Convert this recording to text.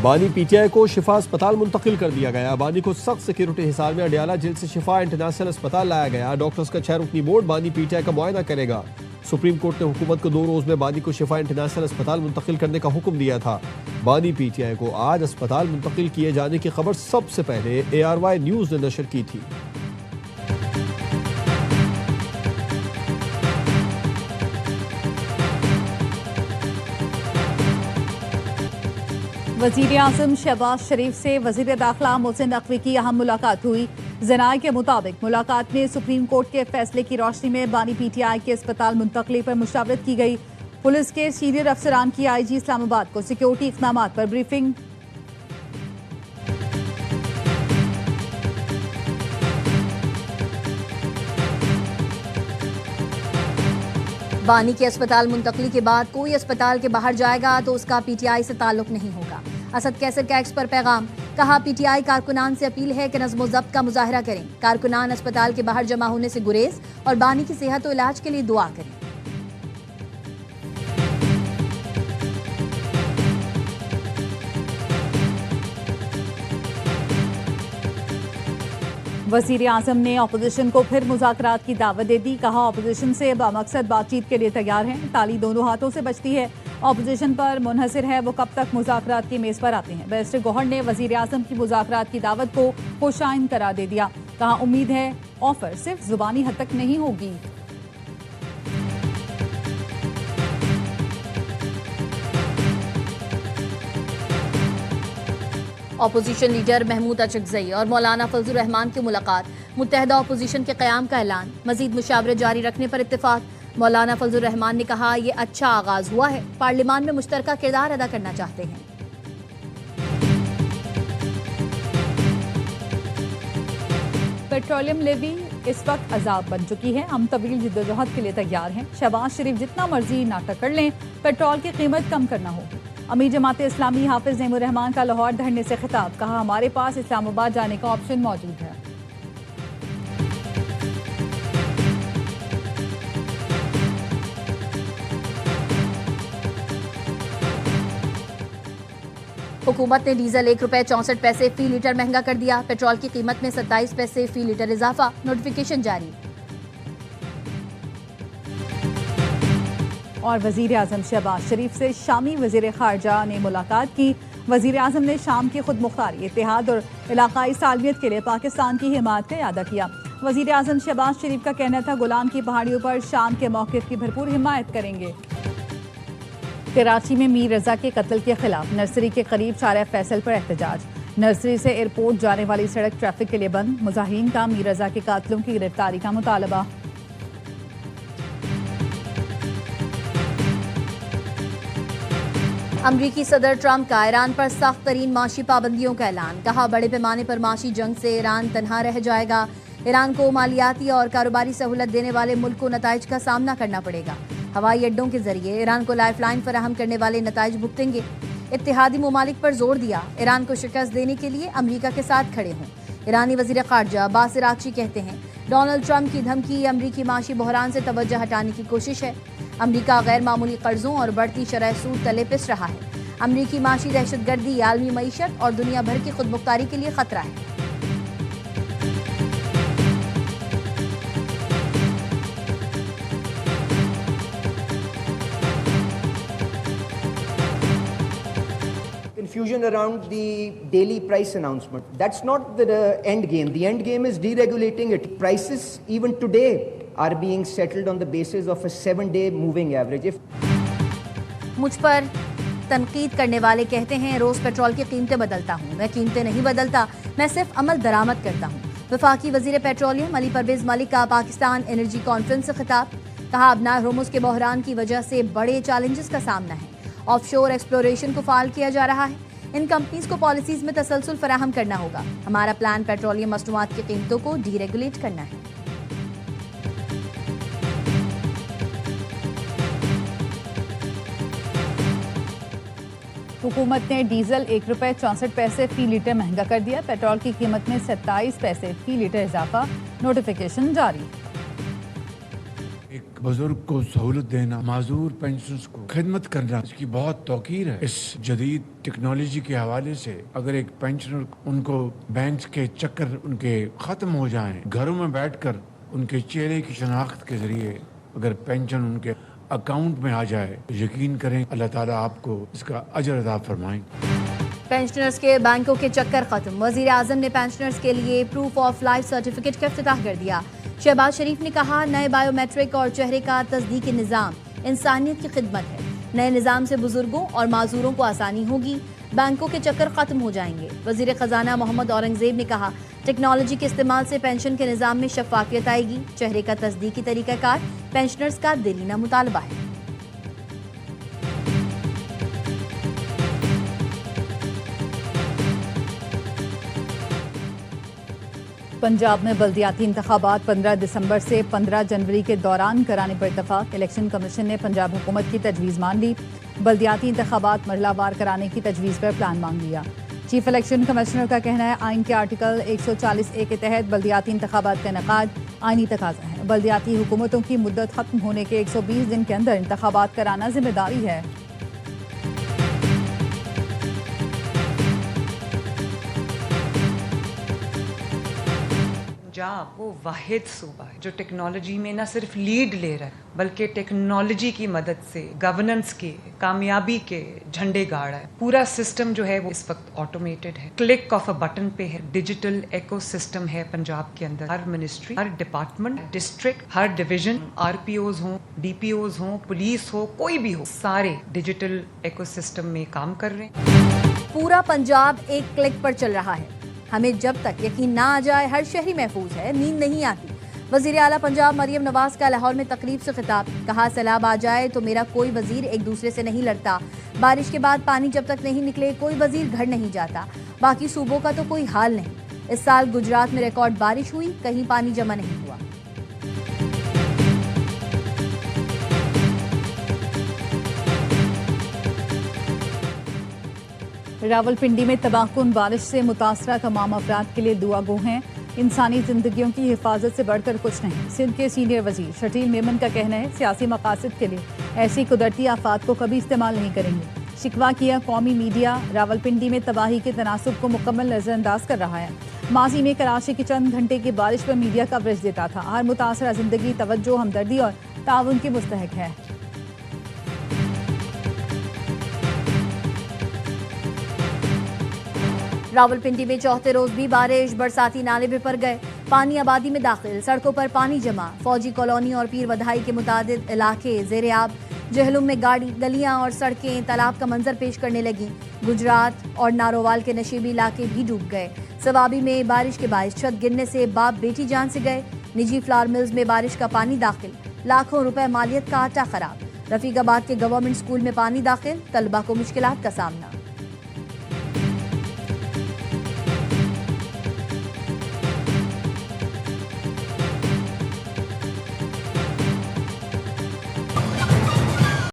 बानी पीटीआई को शिफा अस्पताल मुंतकिल कर दिया गया। बानी को सख्त सिक्योरिटी हिसार में अडियाला जेल से शिफा इंटरनेशनल अस्पताल लाया गया। डॉक्टर्स का 6 रुकनी बोर्ड बानी पीटीआई का मुआयना करेगा। सुप्रीम कोर्ट ने हुकूमत को 2 रोज में बानी को शिफा इंटरनेशनल अस्पताल मुंतकिल करने का हुक्म दिया था। बानी पीटीआई को आज अस्पताल मुंतकिल किए जाने की खबर सबसे पहले ARY न्यूज ने नशर की थी। वज़ीर आज़म शहबाज शरीफ से वज़ीर दाखिला मोहसिन नकवी की अहम मुलाकात हुई। ज़राए के मुताबिक मुलाकात में सुप्रीम कोर्ट के फैसले की रोशनी में बानी पीटीआई के अस्पताल मुंतकली पर मुशावरत की गई। पुलिस के सीनियर अफसरान की IG इस्लामाबाद को सिक्योरिटी इक़दाम पर ब्रीफिंग। बानी के अस्पताल मुंतकली के बाद कोई अस्पताल के बाहर जाएगा तो उसका पीटीआई से ताल्लुक नहीं होगा। असद कैसर का एक्स पर पैगाम, कहा पीटीआई कारकुनान से अपील है कि नज़्म व ज़ब्त का मुजाहरा करें। कारकुनान अस्पताल के बाहर जमा होने से गुरेज और बानी की सेहत और इलाज के लिए दुआ करें। वज़ीर आज़म ने अपोजिशन को फिर मुज़ाकरात की दावत दे दी। कहा अपोजिशन से बामकसद बातचीत के लिए तैयार हैं। ताली दोनों हाथों से बचती है। अपोजिशन पर मुनहसर है वो कब तक मुज़ाकरात की मेज़ पर आते हैं। बैरिस्टर गौहर ने वज़ीर आज़म की मुज़ाकरात की दावत को खुशाइन करार दे दिया। कहा उम्मीद है ऑफर सिर्फ जुबानी हद तक नहीं होगी। अपोजिशन लीडर महमूद अचकजई और मौलाना फजलुर रहमान की मुलाकात। मुत्तहदा अपोजिशन के क़याम का ऐलान। मजीद मुशावरत जारी रखने पर इत्तेफाक। मौलाना फजलुर रहमान ने कहा यह अच्छा आगाज हुआ है, पार्लियामान में मुश्तरका किरदार अदा करना चाहते हैं। पेट्रोलियम लेवी इस वक्त अजाब बन चुकी है। हम तवील जिद्दोजहद के लिए तैयार हैं। शहबाज शरीफ जितना मर्जी नाटक कर लें, पेट्रोल की कीमत कम करना होगी। अमीर जमात इस्लामी हाफिज नईमुर रहमान का लाहौर धरने से खिताब। कहा हमारे पास इस्लामाबाद जाने का ऑप्शन मौजूद है। हुकूमत ने डीजल ₹1.64 फी लीटर महंगा कर दिया। पेट्रोल की कीमत में 27 पैसे फी लीटर इजाफा। नोटिफिकेशन जारी। और वज़ीर आज़म शहबाज शरीफ से शामी वज़ीर ख़ारजा ने मुलाकात की। वज़ीर आज़म ने शाम की खुद मुख्तारी, इत्तेहाद और इलाकाई सालमियत के लिए पाकिस्तान की हिमायत का इरादा किया। वज़ीर आज़म शहबाज शरीफ का कहना था गुलाम की पहाड़ियों पर शाम के मौक़िफ़ की भरपूर हिमायत करेंगे। कराची में मीर रज़ा के कत्ल के खिलाफ नर्सरी के करीब शारा फैसल पर एहतजाज। नर्सरी से एयरपोर्ट जाने वाली सड़क ट्रैफिक के लिए बंद। मुजाहिरीन का मीर रज़ा के कातिलों की गिरफ्तारी का मुतालबा। अमरीकी सदर ट्रंप का ईरान पर सख्त तरीन माशी पाबंदियों का ऐलान। कहा बड़े पैमाने पर माशी जंग से ईरान तनहा रह जाएगा। ईरान को मालियाती और कारोबारी सहूलत देने वाले मुल्क को नताइज का सामना करना पड़ेगा। हवाई अड्डों के जरिए ईरान को लाइफलाइन फराहम करने वाले नताइज भुगतेंगे। इत्तेहादी ममालिक पर जोर दिया, ईरान को शिकस्त देने के लिए अमरीका के साथ खड़े हों। ईरानी वज़ीर ख़ारजा अब्बास अराग़ची कहते हैं डोनाल्ड ट्रंप की धमकी अमरीकी माशी बहरान से तवज्जो हटाने की कोशिश है। अमरीका गैर मामूली कर्जों और बढ़ती शरह सूद तले पिस रहा है। अमरीकी माशी दहशतगर्दी आलमी मईशत और दुनिया भर की खुदमुख्तारी के लिए खतरा है। Confusion around the daily price announcement. That's not the end game. The end game is deregulating it. Prices even today are being settled on the basis of a 7-day moving average. मुझ पर तनकीद करने वाले कहते हैं रोज petrol की कीमतें बदलता हूँ। मैं कीमतें नहीं बदलता, मैं सिर्फ अमल दरामद करता हूँ। वफाकी वजीर पेट्रोलियम अली परवेज मलिक का पाकिस्तान एनर्जी कॉन्फ्रेंस से खिताब। कहा अब नारमुज के बहरान की वजह से बड़े चैलेंजेस का सामना है। ऑफशोर एक्सप्लोरेशन को फाल किया जा रहा है। इन कंपनीज को पॉलिसीज में तसलसल फराहम करना होगा। हमारा प्लान पेट्रोलियम मसनूआत की कीमतों को डीरेगुलेट करना है। हुकूमत ने डीजल ₹1.64 फी लीटर महंगा कर दिया। पेट्रोल की कीमत में 27 पैसे फी लीटर इजाफा। नोटिफिकेशन जारी। एक बुजुर्ग को सहूलत देना, माजूर पेंशनर्स को खिदमत करना, इसकी बहुत तौकीर है। इस जदीद टेक्नोलॉजी के हवाले से अगर एक पेंशनर उनको बैंक के चक्कर उनके खत्म हो जाएं, घरों में बैठकर उनके चेहरे की शनाख्त के जरिए अगर पेंशन उनके अकाउंट में आ जाए, यकीन करें अल्लाह ताला आपको इसका अजर अता फरमाएंगे। पेंशनर्स के बैंकों के चक्कर खत्म। वजीर आजम ने पेंशनर्स के लिए प्रूफ ऑफ लाइफ सर्टिफिकेट का इफ्तिताह कर दिया। शहबाज शरीफ ने कहा, नए बायोमेट्रिक और चेहरे का तस्दीकी निज़ाम इंसानियत की खिदमत है। नए निज़ाम से बुजुर्गों और माजूरों को आसानी होगी, बैंकों के चक्कर खत्म हो जाएंगे। वजीर खजाना मोहम्मद औरंगजेब ने कहा, टेक्नोलॉजी के इस्तेमाल से पेंशन के निज़ाम में शफाफियत आएगी। चेहरे का तस्दीकी तरीकाकार पेंशनर्स का दिलीना मुतालबा है। पंजाब में बल्दियाती इंतखाबात 15 दिसंबर से 15 जनवरी के दौरान कराने पर इत्तफाक। इलेक्शन कमीशन ने पंजाब हुकूमत की तजवीज़ मान ली। बल्दियाती इंतखाबात मरहलावार कराने की तजवीज़ पर प्लान मांग लिया। चीफ इलेक्शन कमिश्नर का कहना है, आइन के आर्टिकल 140A के तहत बल्दियाती इंतखाबात का इनेकाद आइनी तकाजा है। बल्दियाती हुकूमतों की मुद्दत खत्म होने के 120 दिन के अंदर इंतखाबात कराना जिम्मेदारी है। पंजाब वो वाहिद सूबा है जो टेक्नोलॉजी में न सिर्फ लीड ले रहा है बल्कि टेक्नोलॉजी की मदद से गवर्नेंस के कामयाबी के झंडे गाड़ है। पूरा सिस्टम जो है वो इस वक्त ऑटोमेटेड है, क्लिक ऑफ अ बटन पे है। डिजिटल इकोसिस्टम है पंजाब के अंदर। हर मिनिस्ट्री, हर डिपार्टमेंट, डिस्ट्रिक्ट, हर डिवीजन, RPOs हों, DPOs हों, पुलिस हो, कोई भी हो, सारे डिजिटल इकोसिस्टम में काम कर रहे हैं। पूरा पंजाब एक क्लिक पर चल रहा है। हमें जब तक यकीन ना आ जाए हर शहरी महफूज है, नींद नहीं आती। वजीर आला पंजाब मरियम नवाज का लाहौर में तकरीब से खिताब। कहा, सैलाब आ जाए तो मेरा कोई वजीर एक दूसरे से नहीं लड़ता। बारिश के बाद पानी जब तक नहीं निकले कोई वजीर घर नहीं जाता। बाकी सूबों का तो कोई हाल नहीं। इस साल गुजरात में रिकॉर्ड बारिश हुई, कहीं पानी जमा नहीं हुआ। रावलपिंडी में तबाहकुन बारिश से मुतासरा तमाम अफराद के लिए दुआ गो हैं। इंसानी जिंदगियों की हिफाजत से बढ़कर कुछ नहीं। सिंध के सीनियर वजीर शकील मेमन का कहना है, सियासी मकासद के लिए ऐसी कुदरती आफात को कभी इस्तेमाल नहीं करेंगे। शिकवा किया, कौमी मीडिया रावलपिंडी में तबाही के तनासुब को मुकम्मल नजरअंदाज कर रहा है। माजी में कराची की चंद घंटे की बारिश पर मीडिया कवरेज देता था। हर मुतासरा जिंदगी तवज्जो, हमदर्दी और ताउन की मुस्तहक है। रावलपिंडी में चौथे रोज भी बारिश, बरसाती नाले भी भर गए, पानी आबादी में दाखिल, सड़कों पर पानी जमा। फौजी कॉलोनी और पीर वधाई के मुतादिद इलाके ज़ेरे आब। जहलुम में गलियां और सड़कें तालाब का मंजर पेश करने लगी। गुजरात और नारोवाल के नशीबी इलाके भी डूब गए। सवाबी में बारिश के बायस छत गिरने से बाप बेटी जान से गए। निजी फ्लावर मिल्स में बारिश का पानी दाखिल, लाखों रुपए मालियत का आटा खराब। रफीकाबाद के गवर्नमेंट स्कूल में पानी दाखिल, तलबा को मुश्किलात का सामना।